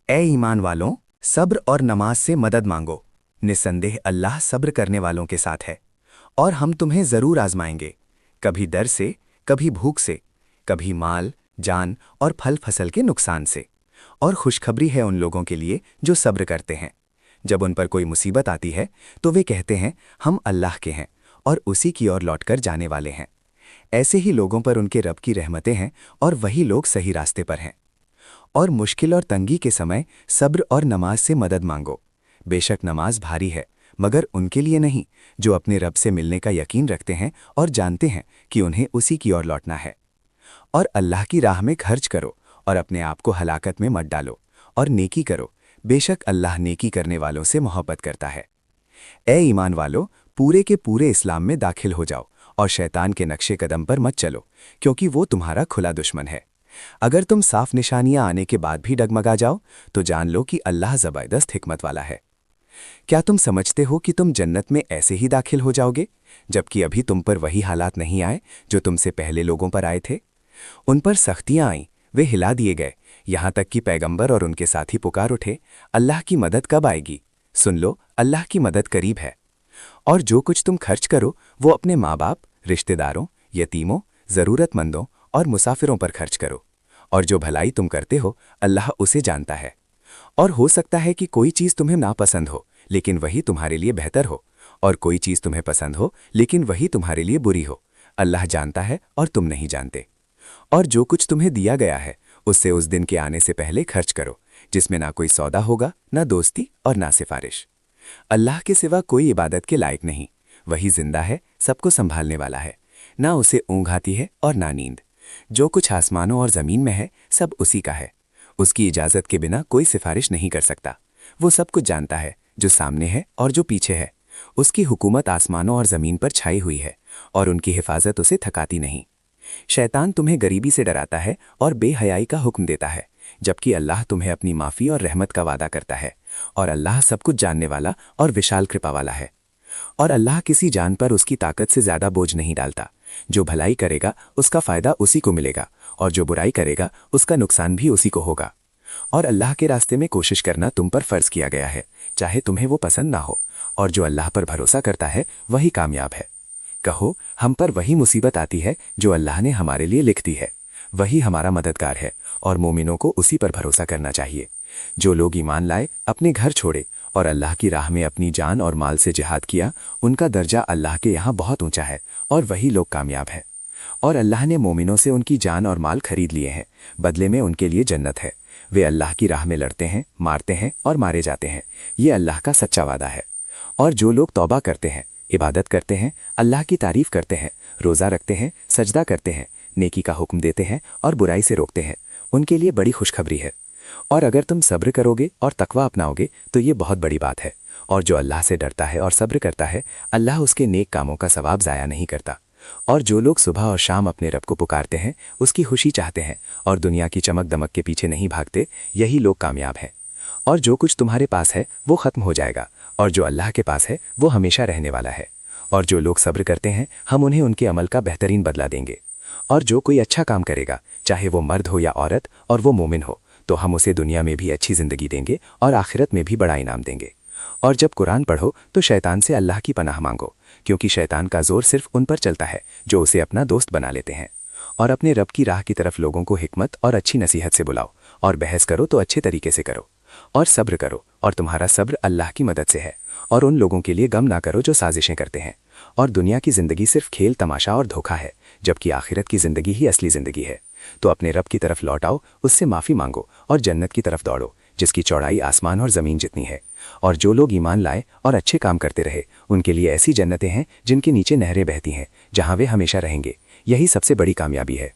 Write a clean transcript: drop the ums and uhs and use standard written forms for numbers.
ए ईमान वालों, सब्र और नमाज से मदद मांगो। निस्संदेह अल्लाह सब्र करने वालों के साथ है। और हम तुम्हें ज़रूर आजमाएंगे, कभी डर से, कभी भूख से, कभी माल, जान और फल फसल के नुकसान से। और खुशखबरी है उन लोगों के लिए जो सब्र करते हैं। जब उन पर कोई मुसीबत आती है तो वे कहते हैं, हम अल्लाह के हैं और उसी की ओर लौटकर जाने वाले हैं। ऐसे ही लोगों पर उनके रब की रहमतें हैं और वही लोग सही रास्ते पर हैं। और मुश्किल और तंगी के समय सब्र और नमाज से मदद मांगो। बेशक नमाज भारी है, मगर उनके लिए नहीं जो अपने रब से मिलने का यकीन रखते हैं और जानते हैं कि उन्हें उसी की ओर लौटना है। और अल्लाह की राह में खर्च करो और अपने आप को हलाकत में मत डालो, और नेकी करो, बेशक अल्लाह नेकी करने वालों से मोहब्बत करता है। ए ईमान वालों, पूरे के पूरे इस्लाम में दाखिल हो जाओ और शैतान के नक्शे कदम पर मत चलो, क्योंकि वो तुम्हारा खुला दुश्मन है। अगर तुम साफ निशानियां आने के बाद भी डगमगा जाओ तो जान लो कि अल्लाह ज़बरदस्त हिकमत वाला है। क्या तुम समझते हो कि तुम जन्नत में ऐसे ही दाखिल हो जाओगे, जबकि अभी तुम पर वही हालात नहीं आए जो तुमसे पहले लोगों पर आए थे? उन पर सख्तियां आईं, वे हिला दिए गए, यहां तक कि पैगंबर और उनके साथी पुकार उठे, अल्लाह की मदद कब आएगी? सुन लो, अल्लाह की मदद करीब है। और जो कुछ तुम खर्च करो वो अपने माँ बाप, रिश्तेदारों, यतीमों, ज़रूरतमंदों और मुसाफिरों पर खर्च करो। और जो भलाई तुम करते हो अल्लाह उसे जानता है। और हो सकता है कि कोई चीज़ तुम्हें नापसंद हो, लेकिन वही तुम्हारे लिए बेहतर हो, और कोई चीज़ तुम्हें पसंद हो लेकिन वही तुम्हारे लिए बुरी हो। अल्लाह जानता है और तुम नहीं जानते। और जो कुछ तुम्हें दिया गया है उससे उस दिन के आने से पहले खर्च करो, जिसमें ना कोई सौदा होगा, ना दोस्ती और ना सिफारिश। अल्लाह के सिवा कोई इबादत के लायक नहीं। वही जिंदा है, सबको संभालने वाला है। ना उसे ऊँघ आती है और ना नींद। जो कुछ आसमानों और ज़मीन में है सब उसी का है। उसकी इजाज़त के बिना कोई सिफारिश नहीं कर सकता। वो सब कुछ जानता है, जो सामने है और जो पीछे है। उसकी हुकूमत आसमानों और ज़मीन पर छाई हुई है, और उनकी हिफाजत उसे थकाती नहीं। शैतान तुम्हें गरीबी से डराता है और बेहयाई का हुक्म देता है, जबकि अल्लाह तुम्हें अपनी माफ़ी और रहमत का वादा करता है। और अल्लाह सब कुछ जानने वाला और विशाल कृपा वाला है। और अल्लाह किसी जान पर उसकी ताकत से ज़्यादा बोझ नहीं डालता। जो भलाई करेगा उसका फ़ायदा उसी को मिलेगा, और जो बुराई करेगा उसका नुकसान भी उसी को होगा। और अल्लाह के रास्ते में कोशिश करना तुम पर फ़र्ज़ किया गया है, चाहे तुम्हें वो पसंद ना हो। और जो अल्लाह पर भरोसा करता है वही कामयाब है। कहो, हम पर वही मुसीबत आती है जो अल्लाह ने हमारे लिए लिख दी है। वही हमारा मददगार है, और मोमिनों को उसी पर भरोसा करना चाहिए। जो लोग ईमान लाए, अपने घर छोड़े और अल्लाह की राह में अपनी जान और माल से जिहाद किया, उनका दर्जा अल्लाह के यहाँ बहुत ऊंचा है, और वही लोग कामयाब हैं। और अल्लाह ने मोमिनों से उनकी जान और माल खरीद लिए हैं, बदले में उनके लिए जन्नत है। वे अल्लाह की राह में लड़ते हैं, मारते हैं और मारे जाते हैं। ये अल्लाह का सच्चा वादा है। और जो लोग तौबा करते हैं, इबादत करते हैं, अल्लाह की तारीफ करते हैं, रोज़ा रखते हैं, सजदा करते हैं, नेकी का हुक्म देते हैं और बुराई से रोकते हैं, उनके लिए बड़ी खुशखबरी है। और अगर तुम सब्र करोगे और तकवा अपनाओगे तो ये बहुत बड़ी बात है। और जो अल्लाह से डरता है और सब्र करता है, अल्लाह उसके नेक कामों का सवाब ज़ाया नहीं करता। और जो लोग सुबह और शाम अपने रब को पुकारते हैं, उसकी खुशी चाहते हैं और दुनिया की चमक दमक के पीछे नहीं भागते, यही लोग कामयाब हैं। और जो कुछ तुम्हारे पास है वो ख़त्म हो जाएगा, और जो अल्लाह के पास है वो हमेशा रहने वाला है। और जो लोग सब्र करते हैं, हम उन्हें उनके अमल का बेहतरीन बदला देंगे। और जो कोई अच्छा काम करेगा, चाहे वो मर्द हो या औरत, और वो मोमिन हो, तो हम उसे दुनिया में भी अच्छी ज़िंदगी देंगे और आखिरत में भी बड़ा इनाम देंगे। और जब कुरान पढ़ो तो शैतान से अल्लाह की पनाह मांगो, क्योंकि शैतान का जोर सिर्फ उन पर चलता है जो उसे अपना दोस्त बना लेते हैं। और अपने रब की राह की तरफ लोगों को हिकमत और अच्छी नसीहत से बुलाओ, और बहस करो तो अच्छे तरीके से करो। और सब्र करो, और तुम्हारा सब्र अल्लाह की मदद से है। और उन लोगों के लिए गम ना करो जो साजिशें करते हैं। और दुनिया की ज़िंदगी सिर्फ खेल तमाशा और धोखा है, जबकि आखिरत की ज़िंदगी ही असली ज़िंदगी है। तो अपने रब की तरफ लौट आओ, उससे माफ़ी मांगो और जन्नत की तरफ दौड़ो, जिसकी चौड़ाई आसमान और ज़मीन जितनी है। और जो लोग ईमान लाए और अच्छे काम करते रहे, उनके लिए ऐसी जन्नतें हैं जिनके नीचे नहरें बहती हैं, जहाँ वे हमेशा रहेंगे। यही सबसे बड़ी कामयाबी है।